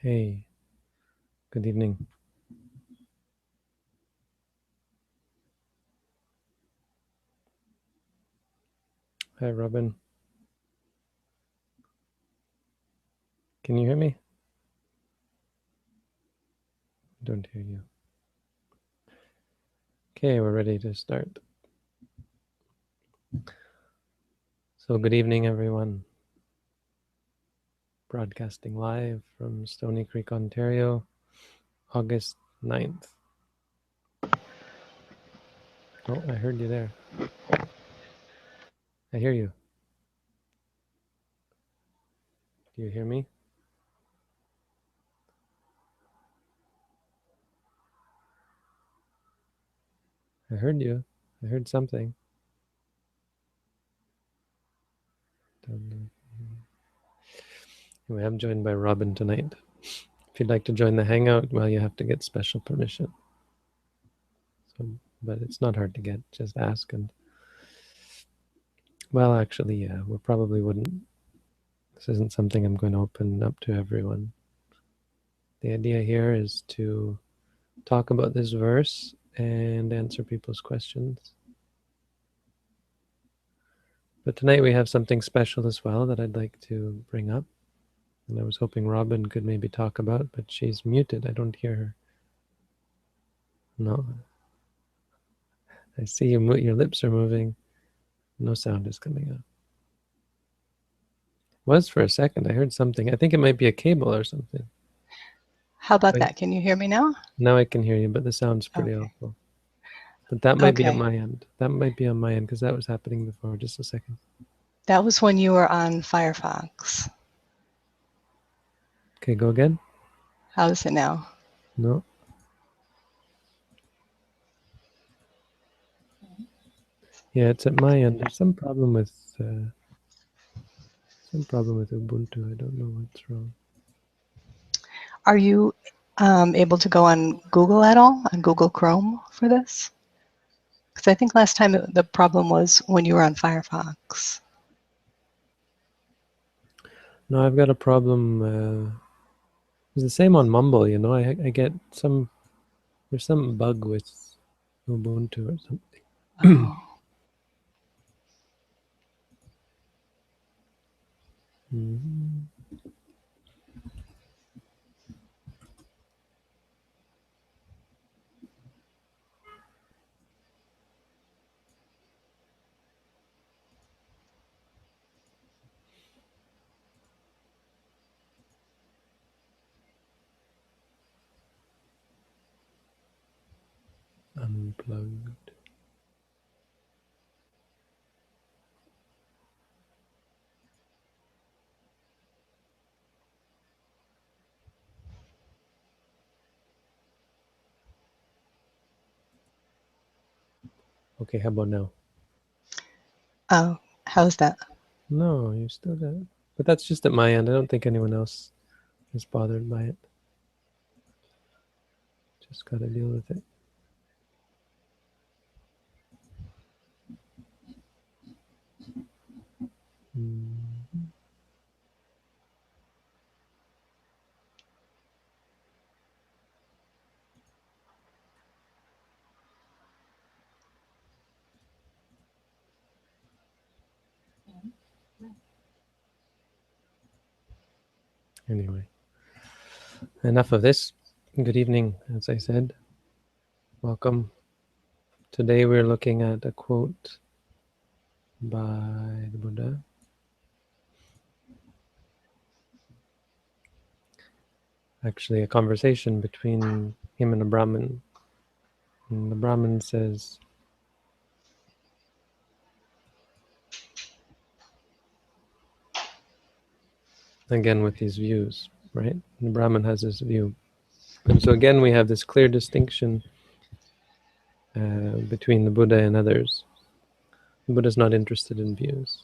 Hey, good evening. Hi, Robin. Can you hear me? I don't hear you. Okay, we're ready to start. So, good evening, everyone. Broadcasting live from Stony Creek, Ontario, August 9th. Oh, I heard you there. I hear you. Do you hear me? I heard you. I heard something. Don't know. Anyway, I'm joined by Robin tonight. If you'd like to join the hangout, well, you have to get special permission. So, but it's not hard to get. Just ask and. Well, actually, yeah, we probably wouldn't. This isn't something I'm going to open up to everyone. The idea here is to talk about this verse and answer people's questions. But tonight we have something special as well that I'd like to bring up. And I was hoping Robin could maybe talk about, but she's muted. I don't hear her. No. I see you, your lips are moving. No sound is coming out. Was for a second. I heard something. I think it might be a cable or something. How about that? Can you hear me now? Now I can hear you, but the sound's pretty awful. But that might be on my end. That might be on my end because that was happening before. Just a second. That was when you were on Firefox. Okay, go again. How is it now? No. Yeah, it's at my end. There's some problem with Ubuntu. I don't know what's wrong. Are you able to go on Google at all, on Google Chrome for this? Because I think last time the problem was when you were on Firefox. No, I've got a problem. It's the same on Mumble, you know. I get some. There's some bug with Ubuntu or something. Oh. Mm-hmm. Unplugged. Okay, how about now? Oh, how's that? No, you still got it. But that's just at my end. I don't think anyone else is bothered by it. Just got to deal with it. Mm-hmm. Anyway, enough of this. Good evening, as I said. Welcome. Today we're looking at a quote by the Buddha. Actually, a conversation between him and a Brahmin. And the Brahmin says, again with these views, right? And the Brahmin has this view. And so again, we have this clear distinction between the Buddha and others. The Buddha's not interested in views.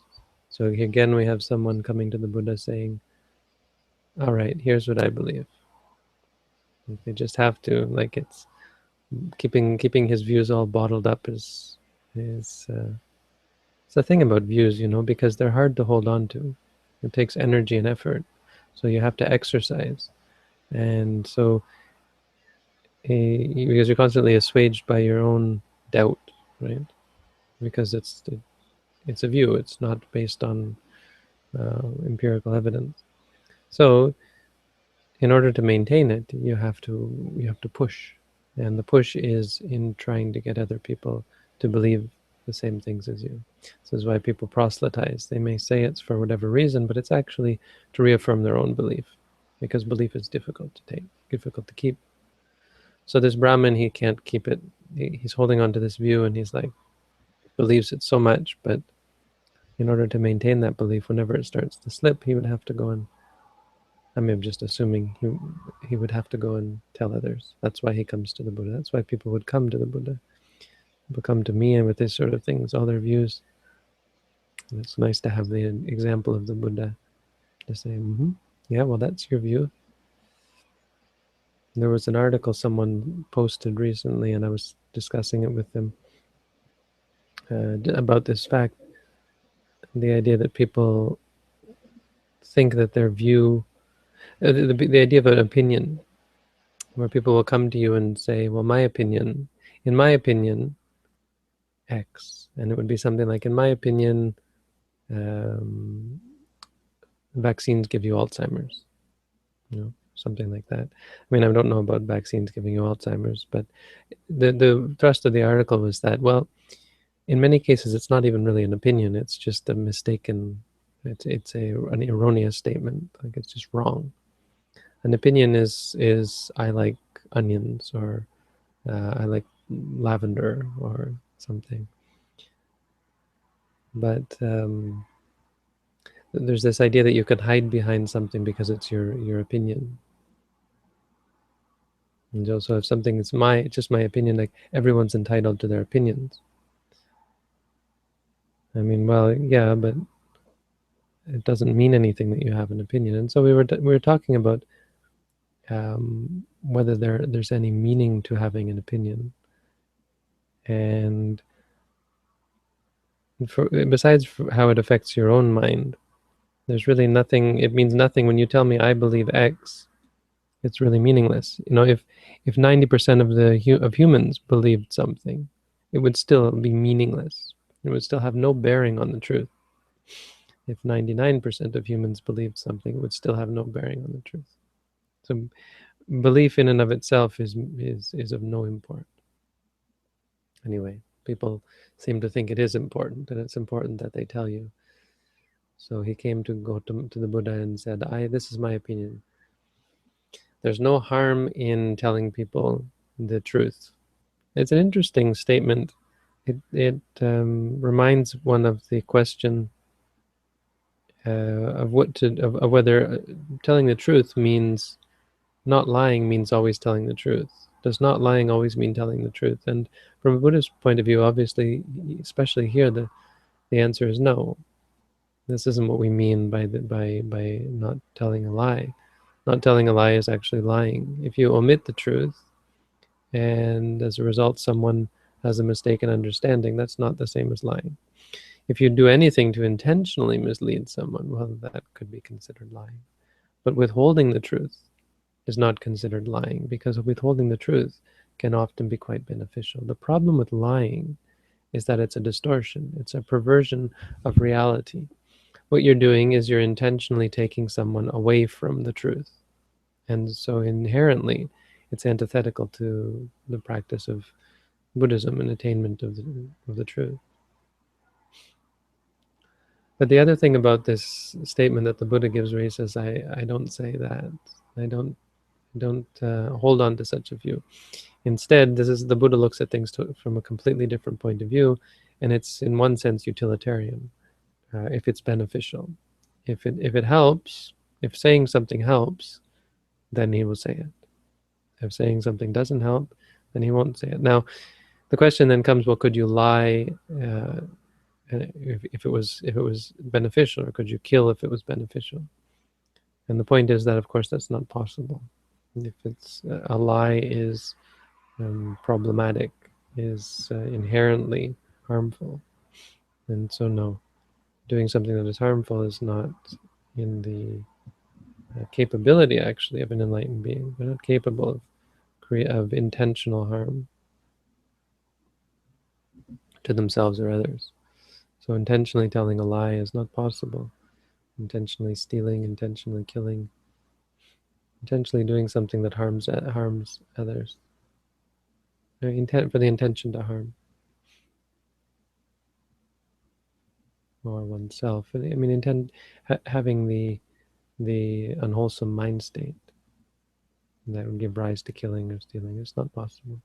So again, we have someone coming to the Buddha saying, all right, here's what I believe. They just have to, like, it's keeping his views all bottled up is it's the thing about views, you know, because they're hard to hold on to. It takes energy and effort, so you have to exercise. And so, because you're constantly assuaged by your own doubt, right? Because it's a view. It's not based on empirical evidence. So, in order to maintain it, you have to push, and the push is in trying to get other people to believe the same things as you. This is why people proselytize. They may say it's for whatever reason, but it's actually to reaffirm their own belief, because belief is difficult to take, difficult to keep. So this Brahmin, he can't keep it. He's holding on to this view, and he's like believes it so much, but in order to maintain that belief, whenever it starts to slip, he would have to go and I'm just assuming he would have to go and tell others. That's why he comes to the Buddha. That's why people would come to the Buddha. People come to me and with this sort of things, all their views. And it's nice to have the example of the Buddha to say, yeah, well, that's your view. There was an article someone posted recently, and I was discussing it with them about this fact, the idea that people think that their view, the idea of an opinion, where people will come to you and say, well, in my opinion, X, and it would be something like, in my opinion, um, vaccines give you Alzheimer's, something like that. I mean, I don't know about vaccines giving you Alzheimer's, but the thrust of the article was that, well, in many cases, it's not even really an opinion; it's just a mistaken, an erroneous statement. Like it's just wrong. An opinion is I like onions, or I like lavender, or something. But there's this idea that you could hide behind something because it's your opinion. And also, if something is just my opinion, like everyone's entitled to their opinions. I mean, well, yeah, but it doesn't mean anything that you have an opinion. And so we were talking about whether there's any meaning to having an opinion, and besides how it affects your own mind, there's really nothing. It means nothing when you tell me I believe X. It's really meaningless. If 90% of humans believed something, it would still be meaningless. It would still have no bearing on the truth. If 99% of humans believed something, it would still have no bearing on the truth. So belief in and of itself is of no import. Anyway, people seem to think it is important, and it's important that they tell you. So he came to go to the Buddha and said, this is my opinion. There's no harm in telling people the truth. It's an interesting statement. It reminds one of the question of whether telling the truth means not lying means always telling the truth. Does not lying always mean telling the truth? And from a Buddhist point of view, obviously, especially here, the answer is no. This isn't what we mean by not telling a lie. Not telling a lie is actually lying. If you omit the truth, and as a result someone has a mistaken understanding, that's not the same as lying. If you do anything to intentionally mislead someone, well, that could be considered lying. But withholding the truth is not considered lying, because withholding the truth can often be quite beneficial. The problem with lying is that it's a distortion. It's a perversion of reality. What you're doing is you're intentionally taking someone away from the truth. And so inherently, it's antithetical to the practice of Buddhism and attainment of the truth. But the other thing about this statement that the Buddha gives, where he says, I don't say that. I don't hold on to such a view. Instead, this is the Buddha looks at things from a completely different point of view, and it's in one sense utilitarian, if it's beneficial. If it helps, if saying something helps, then he will say it. If saying something doesn't help, then he won't say it. Now, the question then comes: well, could you lie if it was beneficial, or could you kill if it was beneficial? And the point is that, of course, that's not possible. If it's a lie is problematic, is inherently harmful, and so no, doing something that is harmful is not in the capability actually of an enlightened being. They're not capable of intentional harm to themselves or others. So intentionally telling a lie is not possible. Intentionally stealing, intentionally killing, intentionally doing something that harms others. Intent for the intention to harm or oneself. I mean, having the unwholesome mind state that would give rise to killing or stealing is not possible.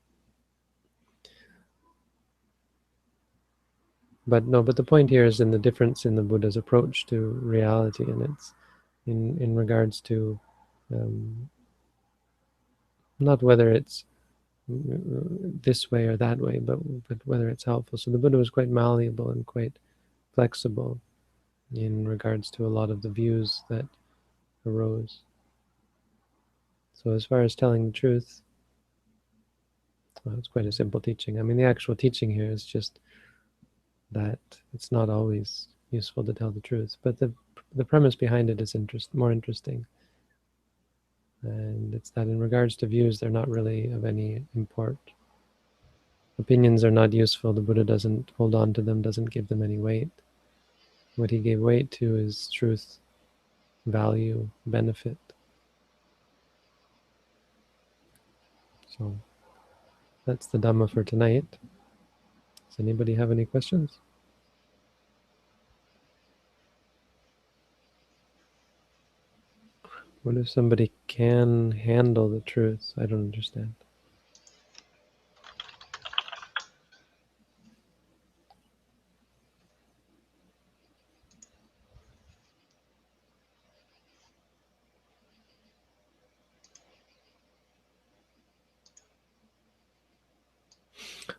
But no, but the point here is in the difference in the Buddha's approach to reality, and it's in regards to not whether it's this way or that way, but whether it's helpful. So the Buddha was quite malleable and quite flexible in regards to a lot of the views that arose. So as far as telling the truth, well, it's quite a simple teaching. I mean, the actual teaching here is just that it's not always useful to tell the truth, but the premise behind it is more interesting. And it's that in regards to views, they're not really of any import. Opinions are not useful. The Buddha doesn't hold on to them, doesn't give them any weight. What he gave weight to is truth, value, benefit. So that's the Dhamma for tonight. Does anybody have any questions? What if somebody can handle the truth? I don't understand.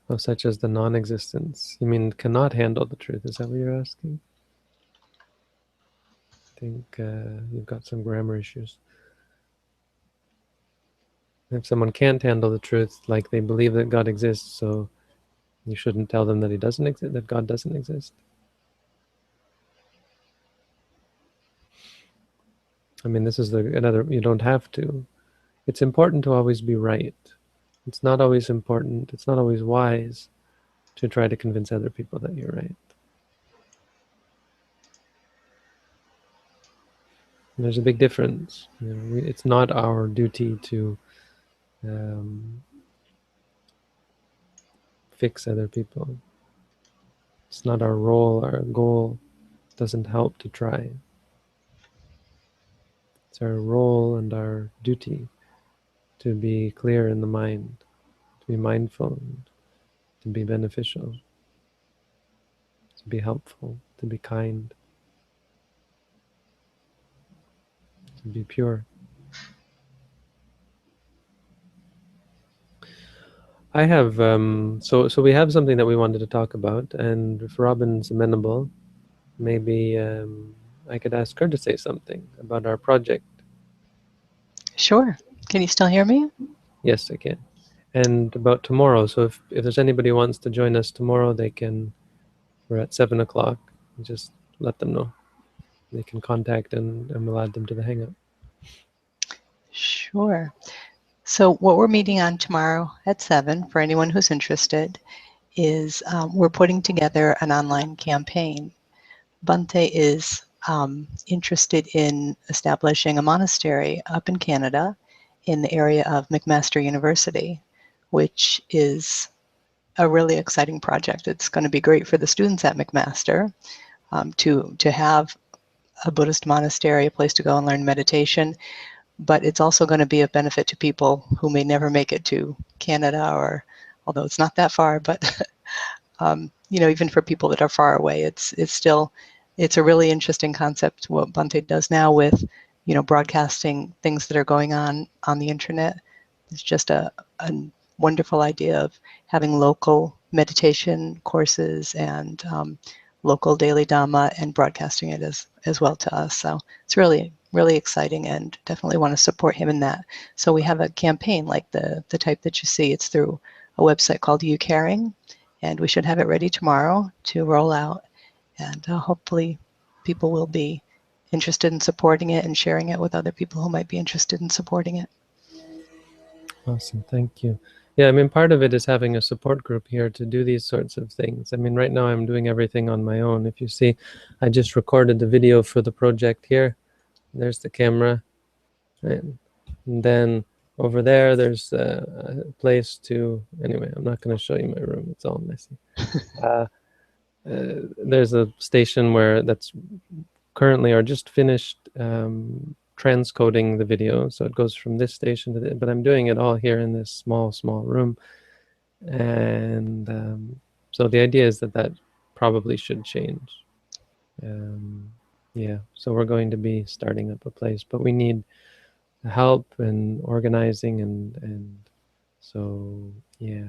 Oh, such as the non-existence. You mean cannot handle the truth? Is that what you're asking? I think you've got some grammar issues. If someone can't handle the truth, like they believe that God exists, so you shouldn't tell them that he doesn't exist, that God doesn't exist. I mean, this is another, you don't have to. It's important to always be right. It's not always important, it's not always wise to try to convince other people that you're right. And there's a big difference. It's not our duty to um, fix other people. It's not our role, our goal. It doesn't help to try. It's our role and our duty to be clear in the mind, to be mindful, and to be beneficial, to be helpful, to be kind, to be pure. I have so we have something that we wanted to talk about, and if Robin's amenable, maybe I could ask her to say something about our project. Sure. Can you still hear me? Yes, I can. And about tomorrow. So if there's anybody who wants to join us tomorrow, they can. We're at 7:00. Just let them know. They can contact and we'll add them to the hangout. Sure. So what we're meeting on tomorrow at 7, for anyone who's interested, is we're putting together an online campaign. Bhante is interested in establishing a monastery up in Canada in the area of McMaster University, which is a really exciting project. It's going to be great for the students at McMaster to have a Buddhist monastery, a place to go and learn meditation, but it's also going to be of benefit to people who may never make it to Canada, or although it's not that far, but even for people that are far away, it's a really interesting concept. What Bhante does now with broadcasting things that are going on the internet. It's just a wonderful idea of having local meditation courses and local daily Dhamma and broadcasting it as well to us. So it's really, really exciting, and definitely want to support him in that. So we have a campaign like the type that you see. It's through a website called You Caring, and we should have it ready tomorrow to roll out, and hopefully people will be interested in supporting it and sharing it with other people who might be interested in supporting it. Awesome, thank you. Yeah, I mean, part of it is having a support group here to do these sorts of things. I mean, right now I'm doing everything on my own. If you see, I just recorded the video for the project here. There's the camera. Right? And then over there, there's a place to, anyway, I'm not going to show you my room. It's all messy. There's a station where that's currently or just finished transcoding the video. So it goes from this station to but I'm doing it all here in this small room. And so the idea is that probably should change. Yeah, so we're going to be starting up a place, but we need help and organizing and so yeah,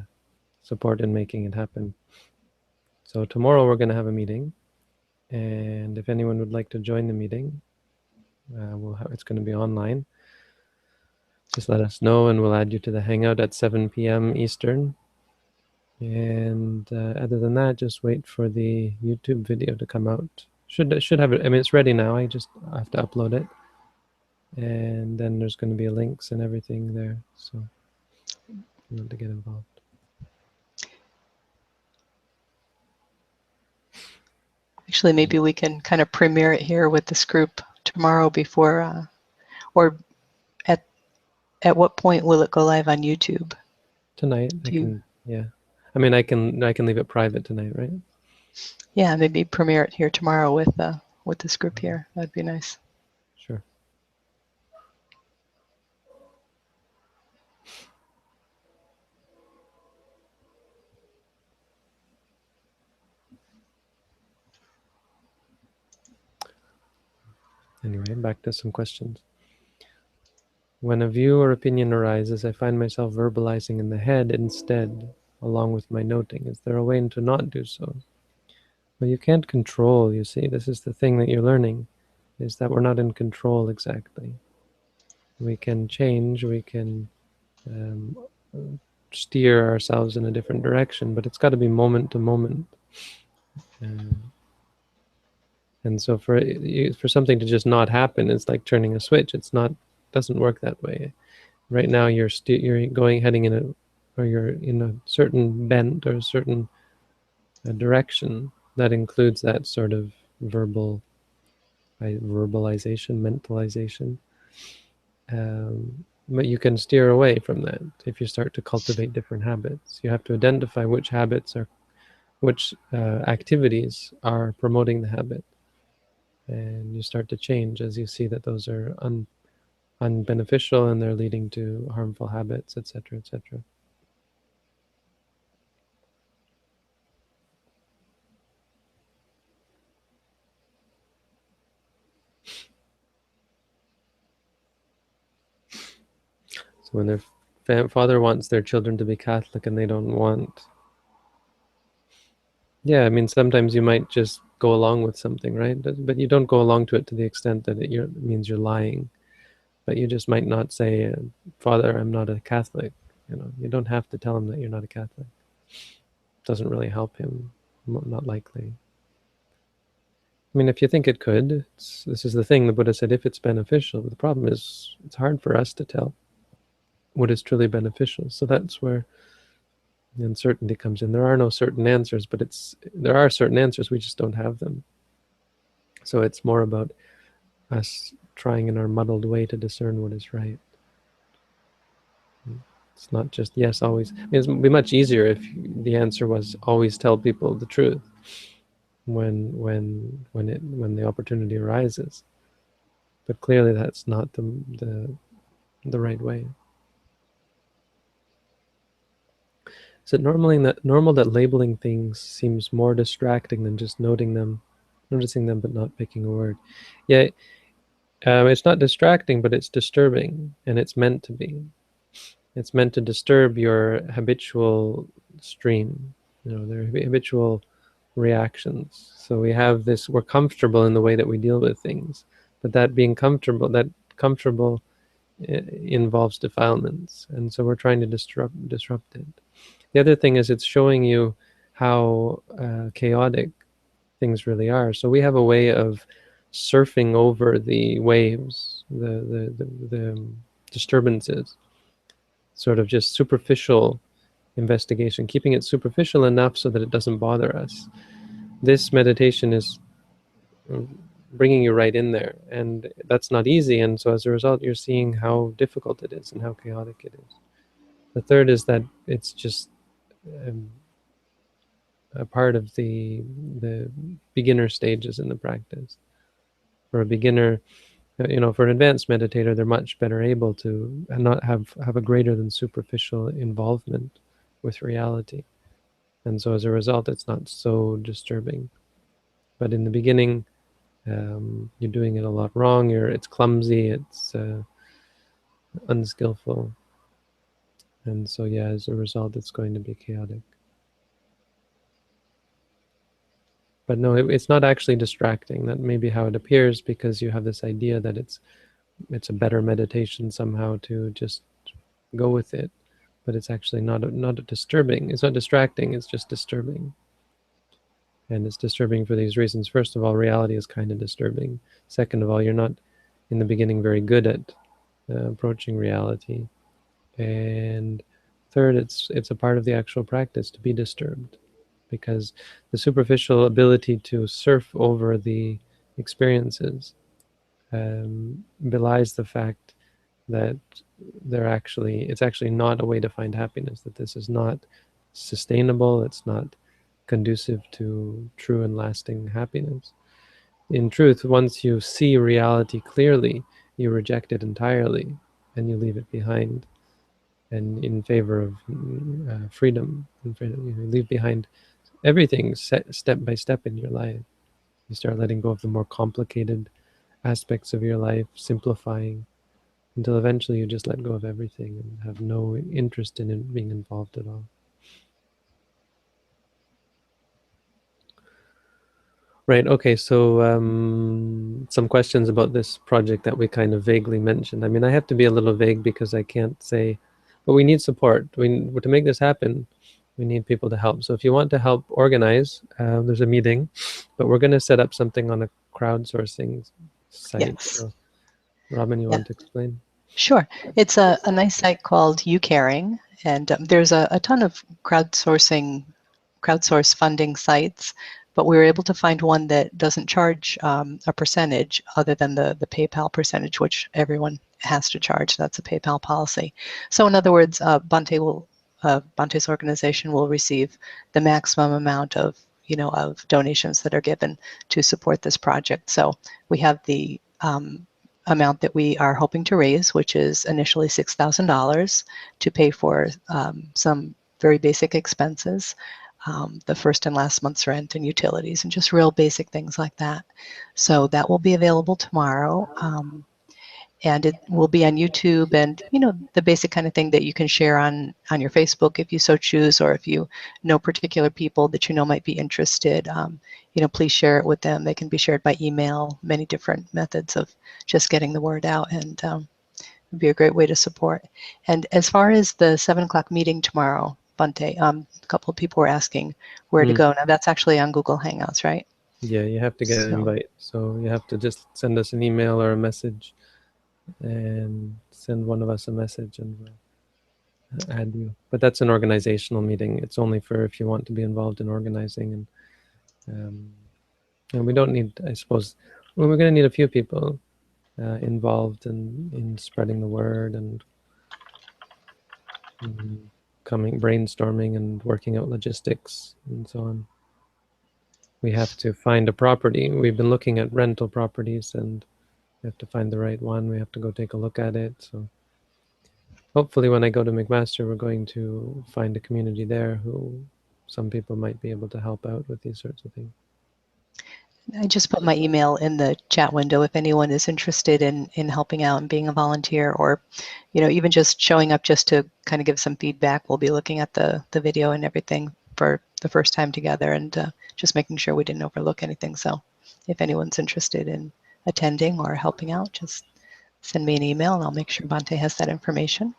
support in making it happen. So tomorrow we're going to have a meeting, and if anyone would like to join the meeting, it's going to be online. Just let us know and we'll add you to the hangout at 7 p.m. Eastern. And other than that, just wait for the YouTube video to come out. Should have it. I mean, it's ready now. I just have to upload it, and then there's going to be links and everything there. So if you want to get involved. Actually, maybe we can kind of premiere it here with this group tomorrow before, or at what point will it go live on YouTube? Tonight, yeah. I mean, I can leave it private tonight, right? Yeah, maybe premiere it here tomorrow with this group here. That'd be nice. Sure. Anyway, back to some questions. When a view or opinion arises, I find myself verbalizing in the head instead, along with my noting. Is there a way to not do so? Well, you can't control, you see. This is the thing that you're learning, is that we're not in control exactly. We can change, we can steer ourselves in a different direction, but it's got to be moment to moment. And so for something to just not happen, it's like turning a switch. Doesn't work that way. Right now, you're heading in you're in a certain bent or a certain direction that includes that sort of verbalization, mentalization. But you can steer away from that if you start to cultivate different habits. You have to identify which activities are promoting the habit, and you start to change as you see that those are unbeneficial and they're leading to harmful habits, etc., etc. So when their father wants their children to be Catholic and they don't want, yeah, I mean, sometimes you might just go along with something, right? But you don't go along to it to the extent that it means you're lying. But you just might not say, Father, I'm not a Catholic. You don't have to tell him that you're not a Catholic. It doesn't really help him, not likely. I mean, if you think it could, this is the thing, the Buddha said, if it's beneficial. But the problem is, it's hard for us to tell what is truly beneficial. So that's where the uncertainty comes in. There are no certain answers, but there are certain answers, we just don't have them. So it's more about us trying in our muddled way to discern what is right. It's not just yes, always. I mean, it would be much easier if the answer was always tell people the truth when the opportunity arises. But clearly, that's not the right way. Is it normal that labeling things seems more distracting than just noticing them but not picking a word? Yeah, it's not distracting, but it's disturbing, and it's meant to be. It's meant to disturb your habitual stream, their habitual reactions. So we're comfortable in the way that we deal with things, but that comfortable involves defilements, and so we're trying to disrupt it. The other thing is it's showing you how chaotic things really are. So we have a way of surfing over the waves, the disturbances, sort of just superficial investigation, keeping it superficial enough so that it doesn't bother us. This meditation is bringing you right in there, and that's not easy. And so as a result, you're seeing how difficult it is and how chaotic it is. The third is that it's just um, a part of the beginner stages in the practice. For a beginner, for an advanced meditator, they're much better able to not have a greater than superficial involvement with reality, and so as a result, it's not so disturbing. But in the beginning, you're doing it a lot wrong. It's clumsy. It's unskillful, and so yeah, as a result, it's going to be chaotic. But no, it's not actually distracting. That may be how it appears, because you have this idea that it's a better meditation somehow to just go with it. But it's actually not disturbing. It's not distracting. It's just disturbing, and it's disturbing for these reasons. First of all, reality is kind of disturbing. Second of all, you're not in the beginning very good at approaching reality, and third, it's a part of the actual practice to be disturbed, because the superficial ability to surf over the experiences belies the fact that it's actually not a way to find happiness, that this is not sustainable, it's not conducive to true and lasting happiness. In truth, once you see reality clearly, you reject it entirely and you leave it behind, and in favor of freedom. You leave behind everything step by step in your life. You start letting go of the more complicated aspects of your life, simplifying, until eventually you just let go of everything and have no interest in it being involved at all. Right, okay, so some questions about this project that we kind of vaguely mentioned. I mean, I have to be a little vague because I can't say, but we need support. To make this happen, we need people to help. So if you want to help organize, there's a meeting, but we're going to set up something on a crowdsourcing site. Yes. So, Robin, you Yeah. want to explain? Sure. It's a nice site called UCaring, and there's a ton of crowdsource funding sites, but we were able to find one that doesn't charge a percentage other than the PayPal percentage, which everyone has to charge. That's a PayPal policy. So in other words, Bante's organization will receive the maximum amount of donations that are given to support this project. So we have the amount that we are hoping to raise, which is initially $6,000 to pay for some very basic expenses, the first and last month's rent and utilities, and just real basic things like that. So that will be available tomorrow. And it will be on YouTube, and the basic kind of thing that you can share on your Facebook if you so choose, or if you know particular people that might be interested, please share it with them. They can be shared by email, many different methods of just getting the word out, and it'd be a great way to support. And as far as the 7 o'clock meeting tomorrow, Bante, a couple of people were asking where to go. Now that's actually on Google Hangouts, right? Yeah, you have to get an invite. So you have to just send us an email or a message, and send one of us a message, and we'll add you. But that's an organizational meeting. It's only for if you want to be involved in organizing, and we don't need, I suppose, well, we're going to need a few people involved in spreading the word and brainstorming and working out logistics and so on. We have to find a property. We've been looking at rental properties, and we have to find the right one. We have to go take a look at it. So hopefully when I go to McMaster, we're going to find a community there who some people might be able to help out with these sorts of things. I just put my email in the chat window if anyone is interested in helping out and being a volunteer, or even just showing up just to kind of give some feedback. We'll be looking at the video and everything for the first time together, and just making sure we didn't overlook anything. So if anyone's interested in attending or helping out, just send me an email and I'll make sure Bante has that information.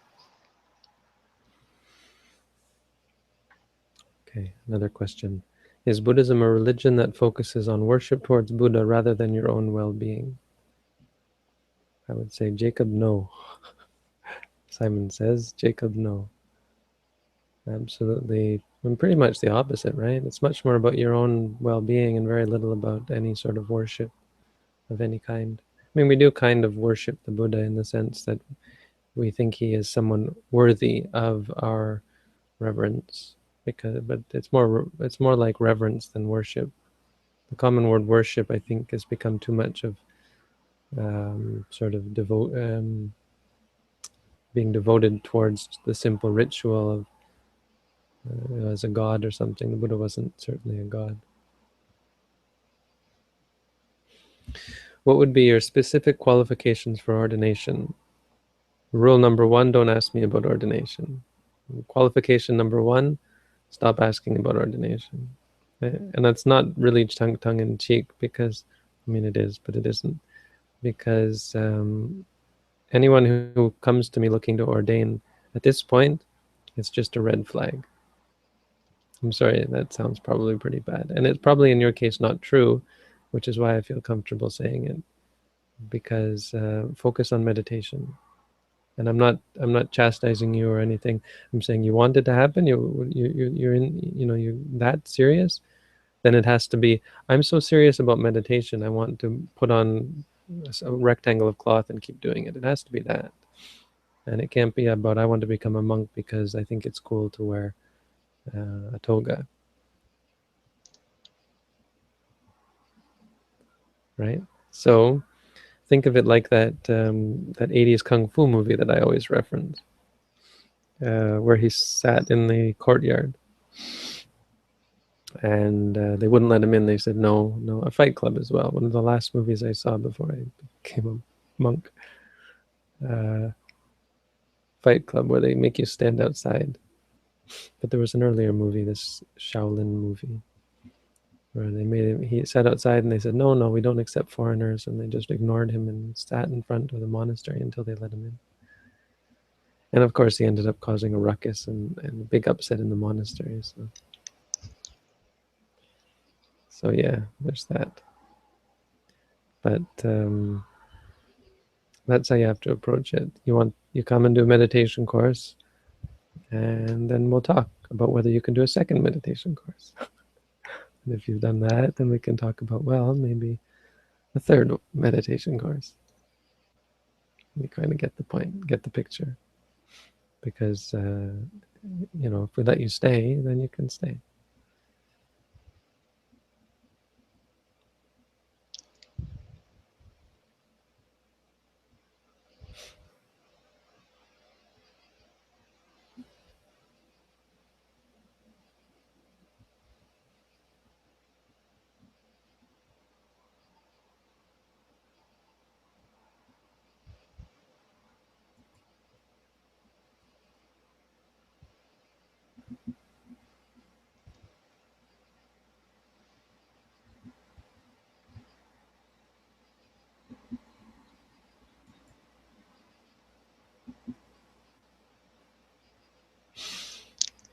Okay, another question. Is Buddhism a religion that focuses on worship towards Buddha rather than your own well-being? I would say, Jacob, no. Simon says, Jacob, no. Absolutely. And pretty much the opposite, right? It's much more about your own well-being and very little about any sort of worship of any kind. I mean, we do kind of worship the Buddha in the sense that we think he is someone worthy of our reverence, but it's more like reverence than worship. The common word worship, I think, has become too much of sort of being devoted towards the simple ritual of as a god or something. The Buddha wasn't certainly a god. What would be your specific qualifications for ordination? Rule number one, don't ask me about ordination. Qualification number one, stop asking about ordination. And that's not really tongue in cheek because, I mean, it is, but it isn't. Because anyone who comes to me looking to ordain at this point, it's just a red flag. I'm sorry, that sounds probably pretty bad. And it's probably in your case not true, which is why I feel comfortable saying it. Because focus on meditation. And I'm not chastising you or anything. I'm saying you want it to happen. You're in, you're that serious. Then it has to be, I'm so serious about meditation. I want to put on a rectangle of cloth and keep doing it. It has to be that. And it can't be about, I want to become a monk because I think it's cool to wear a toga. Right? So think of it like that 80s kung fu movie that I always reference, where he sat in the courtyard and they wouldn't let him in. They said no, no. A Fight Club as well, one of the last movies I saw before I became a monk. uh, Fight Club, where they make you stand outside. But there was an earlier movie, this Shaolin movie, where they made him, he sat outside and they said no, no, we don't accept foreigners, and they just ignored him and sat in front of the monastery until they let him in. And of course he ended up causing a ruckus and a big upset in the monastery. So yeah, there's that. But that's how you have to approach it. You come and do a meditation course, and then we'll talk about whether you can do a second meditation course. And if you've done that, then we can talk about, well, maybe a third meditation course. You kind of get the point, get the picture. Because if we let you stay, then you can stay.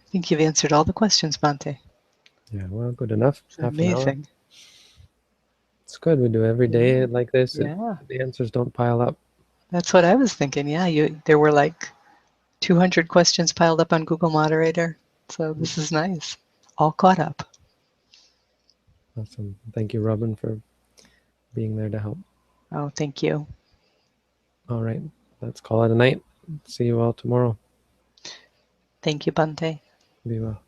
I think you've answered all the questions, Bhante. Yeah, well, good enough. It's Half an hour. amazing. It's good. We do every day like this. Yeah. The answers don't pile up. That's what I was thinking. Yeah, there were like 200 questions piled up on Google Moderator. So this is nice. All caught up. Awesome. Thank you, Robin, for being there to help. Oh, thank you. All right. Let's call it a night. See you all tomorrow. Thank you, Bhante. Be well.